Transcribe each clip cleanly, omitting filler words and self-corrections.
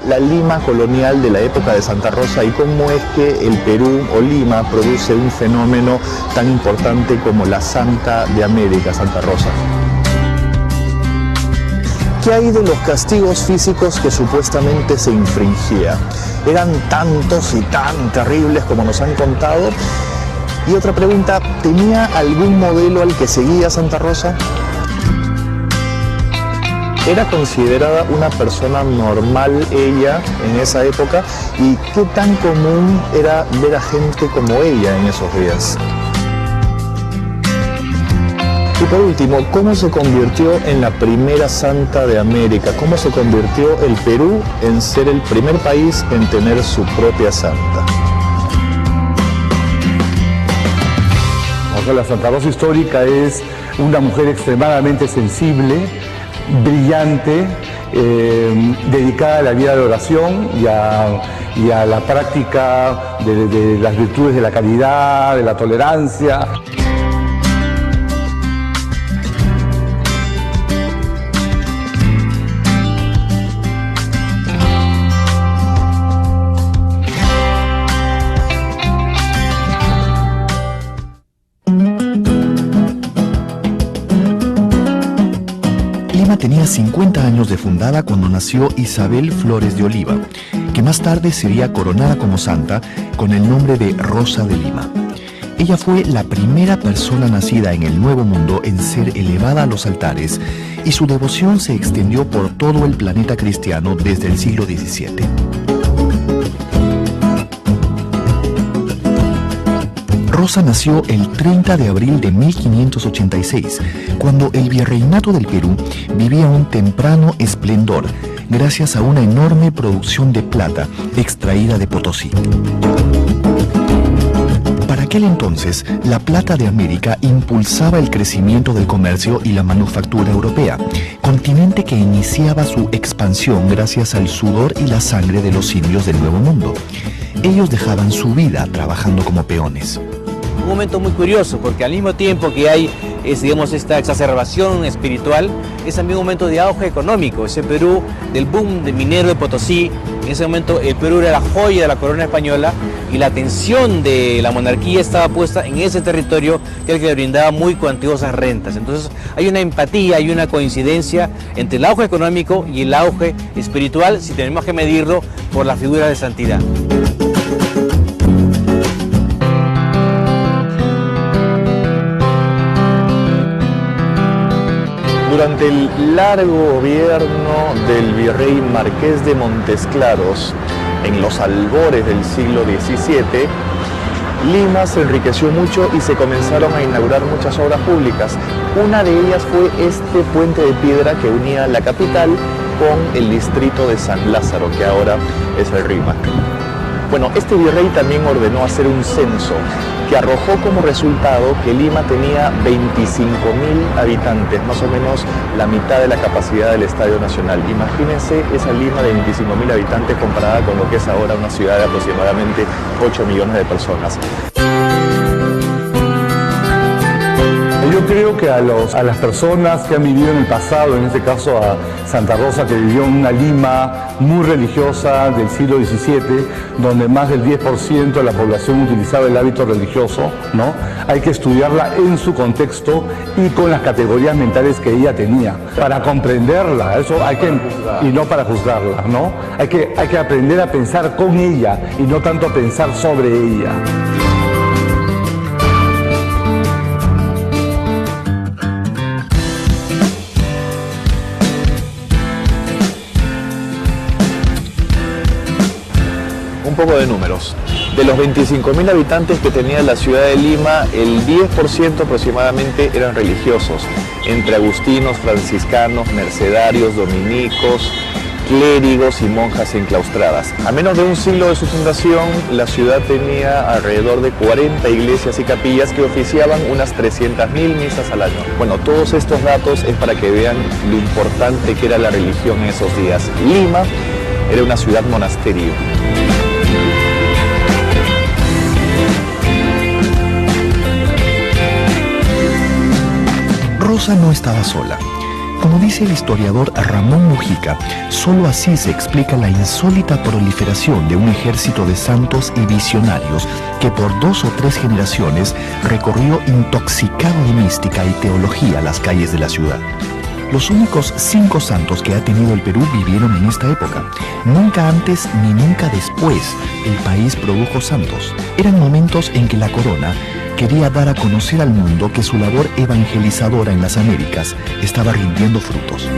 la Lima colonial de la época de Santa Rosa y cómo es que el Perú o Lima produce un fenómeno tan importante como la Santa de América, Santa Rosa. ¿Qué hay de los castigos físicos que supuestamente se infringía? ¿Eran tantos y tan terribles como nos han contado? Y otra pregunta, ¿tenía algún modelo al que seguía Santa Rosa? ¿Era considerada una persona normal ella en esa época? ¿Y qué tan común era ver a gente como ella en esos días? Y por último, ¿cómo se convirtió en la primera santa de América? ¿Cómo se convirtió el Perú en ser el primer país en tener su propia santa? La Santa Rosa histórica es una mujer extremadamente sensible, brillante, dedicada a la vida de oración y a la práctica de las virtudes de la caridad, de la tolerancia. Tenía 50 años de fundada cuando nació Isabel Flores de Oliva, que más tarde sería coronada como santa con el nombre de Rosa de Lima. Ella fue la primera persona nacida en el Nuevo Mundo en ser elevada a los altares y su devoción se extendió por todo el planeta cristiano desde el siglo XVII. Rosa nació el 30 de abril de 1586, cuando el virreinato del Perú vivía un temprano esplendor, gracias a una enorme producción de plata extraída de Potosí. Para aquel entonces, la plata de América impulsaba el crecimiento del comercio y la manufactura europea, continente que iniciaba su expansión gracias al sudor y la sangre de los indios del Nuevo Mundo. Ellos dejaban su vida trabajando como peones. Un momento muy curioso, porque al mismo tiempo que hay digamos, esta exacerbación espiritual, es también un momento de auge económico. Ese Perú del boom de minero de Potosí, en ese momento el Perú era la joya de la corona española y la atención de la monarquía estaba puesta en ese territorio, que era el que le brindaba muy cuantiosas rentas. Entonces hay una empatía, hay una coincidencia entre el auge económico y el auge espiritual, si tenemos que medirlo por la figura de santidad. Durante el largo gobierno del virrey Marqués de Montesclaros, en los albores del siglo XVII, Lima se enriqueció mucho y se comenzaron a inaugurar muchas obras públicas. Una de ellas fue este puente de piedra que unía la capital con el distrito de San Lázaro, que ahora es el Rímac. Bueno, este virrey también ordenó hacer un censo que arrojó como resultado que Lima tenía 25.000 habitantes, más o menos la mitad de la capacidad del Estadio Nacional. Imagínense esa Lima de 25.000 habitantes comparada con lo que es ahora una ciudad de aproximadamente 8 millones de personas. Yo creo que a las personas que han vivido en el pasado, en este caso a Santa Rosa, que vivió en una Lima muy religiosa del siglo XVII, donde más del 10% de la población utilizaba el hábito religioso, ¿no? Hay que estudiarla en su contexto y con las categorías mentales que ella tenía, para comprenderla, eso hay que, y no para juzgarla, ¿no? Hay que aprender a pensar con ella y no tanto a pensar sobre ella. Un poco de números. De los 25.000 habitantes que tenía la ciudad de Lima, el 10% aproximadamente eran religiosos, entre agustinos, franciscanos, mercedarios, dominicos, clérigos y monjas enclaustradas. A menos de un siglo de su fundación, la ciudad tenía alrededor de 40 iglesias y capillas que oficiaban unas 300.000 misas al año. Bueno, todos estos datos es para que vean lo importante que era la religión en esos días. Lima era una ciudad monasterio. Rosa no estaba sola. Como dice el historiador Ramón Mujica, solo así se explica la insólita proliferación de un ejército de santos y visionarios que por 2 o 3 generaciones recorrió intoxicado de mística y teología las calles de la ciudad. Los únicos 5 santos que ha tenido el Perú vivieron en esta época. Nunca antes ni nunca después el país produjo santos. Eran momentos en que la corona quería dar a conocer al mundo que su labor evangelizadora en las Américas estaba rindiendo frutos.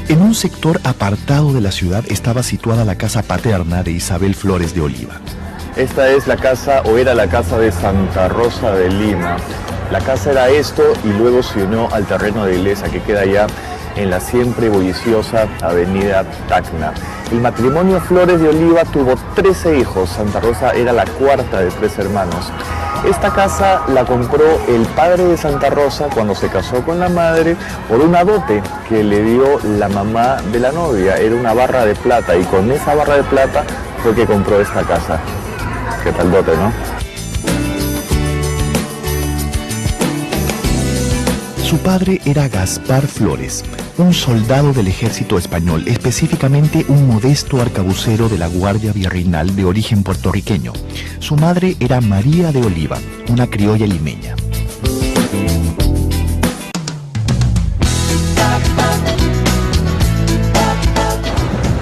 En un sector apartado de la ciudad estaba situada la casa paterna de Isabel Flores de Oliva. Esta es la casa, o era la casa de Santa Rosa de Lima. La casa era esto y luego se unió al terreno de iglesia que queda allá en la siempre bulliciosa avenida Tacna. El matrimonio Flores de Oliva tuvo 13 hijos. Santa Rosa era la cuarta de 3 hermanos. Esta casa la compró el padre de Santa Rosa cuando se casó con la madre por una dote que le dio la mamá de la novia. Era una barra de plata y con esa barra de plata fue que compró esta casa. ¿Qué tal dote, no? Su padre era Gaspar Flores, un soldado del ejército español, específicamente un modesto arcabucero de la Guardia Virreinal de origen puertorriqueño. Su madre era María de Oliva, una criolla limeña.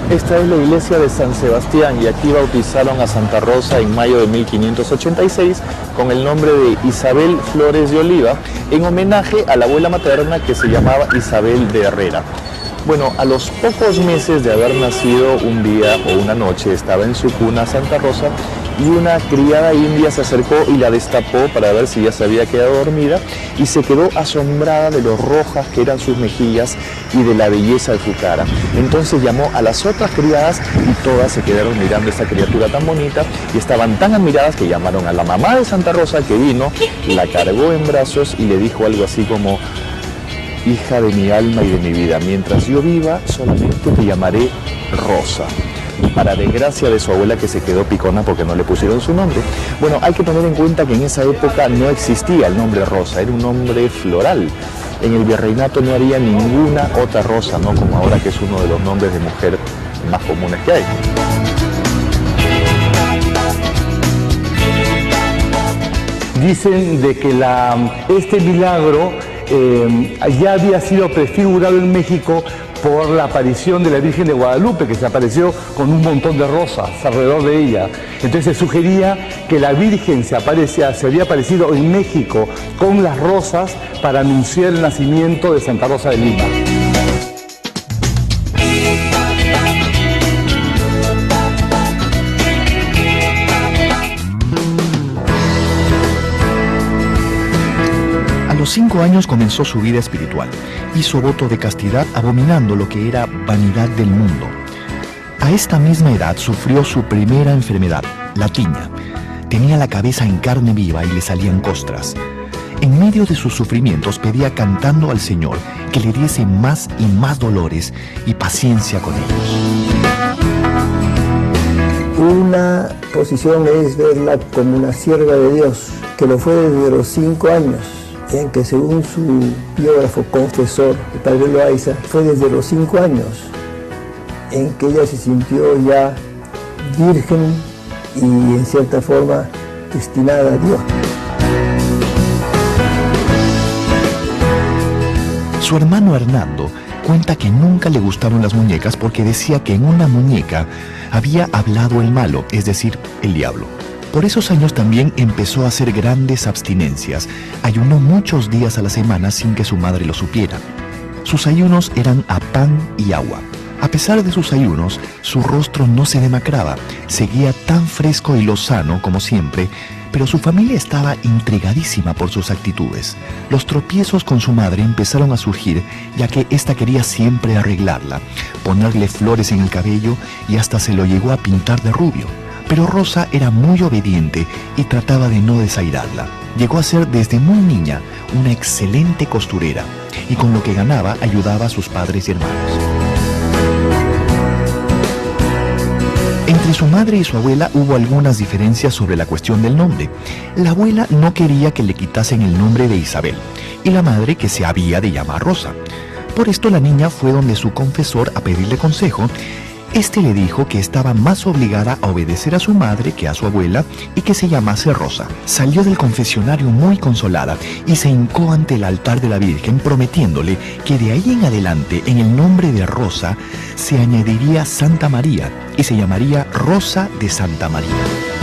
Esta es la iglesia de San Sebastián y aquí bautizaron a Santa Rosa en mayo de 1586 con el nombre de Isabel Flores de Oliva en homenaje a la abuela materna que se llamaba Isabel de Herrera. Bueno, a los pocos meses de haber nacido, un día o una noche estaba en su cuna Santa Rosa y una criada india se acercó y la destapó para ver si ya se había quedado dormida y se quedó asombrada de lo rojas que eran sus mejillas y de la belleza de su cara. Entonces llamó a las otras criadas y todas se quedaron mirando a esta criatura tan bonita y estaban tan admiradas que llamaron a la mamá de Santa Rosa que vino, la cargó en brazos y le dijo algo así como: hija de mi alma y de mi vida, mientras yo viva solamente te llamaré Rosa. Para desgracia de su abuela que se quedó picona porque no le pusieron su nombre. Bueno, hay que tener en cuenta que en esa época no existía el nombre Rosa, era un nombre floral. En el virreinato no había ninguna otra Rosa, ¿no? Como ahora que es uno de los nombres de mujer más comunes que hay. Dicen de que este milagro ya había sido prefigurado en México por la aparición de la Virgen de Guadalupe, que se apareció con un montón de rosas alrededor de ella. Entonces se sugería que la Virgen se había aparecido en México con las rosas para anunciar el nacimiento de Santa Rosa de Lima. A los 5 años comenzó su vida espiritual. Hizo voto de castidad abominando lo que era vanidad del mundo. A esta misma edad sufrió su primera enfermedad, la tiña. Tenía la cabeza en carne viva y le salían costras. En medio de sus sufrimientos pedía cantando al Señor que le diese más y más dolores y paciencia con ellos. Una posición es verla como una sierva de Dios, que lo fue desde los 5 años. En que según su biógrafo confesor, el padre Loaiza, fue desde los 5 años en que ella se sintió ya virgen y en cierta forma destinada a Dios. Su hermano Hernando cuenta que nunca le gustaron las muñecas porque decía que en una muñeca había hablado el malo, es decir, el diablo. Por esos años también empezó a hacer grandes abstinencias. Ayunó muchos días a la semana sin que su madre lo supiera. Sus ayunos eran a pan y agua. A pesar de sus ayunos, su rostro no se demacraba. Seguía tan fresco y lozano como siempre, pero su familia estaba intrigadísima por sus actitudes. Los tropiezos con su madre empezaron a surgir, ya que ésta quería siempre arreglarla, ponerle flores en el cabello y hasta se lo llegó a pintar de rubio. Pero Rosa era muy obediente y trataba de no desairarla. Llegó a ser desde muy niña una excelente costurera y con lo que ganaba ayudaba a sus padres y hermanos. Entre su madre y su abuela hubo algunas diferencias sobre la cuestión del nombre. La abuela no quería que le quitasen el nombre de Isabel y la madre que se había de llamar Rosa. Por esto la niña fue donde su confesor a pedirle consejo. Este le dijo que estaba más obligada a obedecer a su madre que a su abuela y que se llamase Rosa. Salió del confesionario muy consolada y se hincó ante el altar de la Virgen prometiéndole que de ahí en adelante en el nombre de Rosa se añadiría Santa María y se llamaría Rosa de Santa María.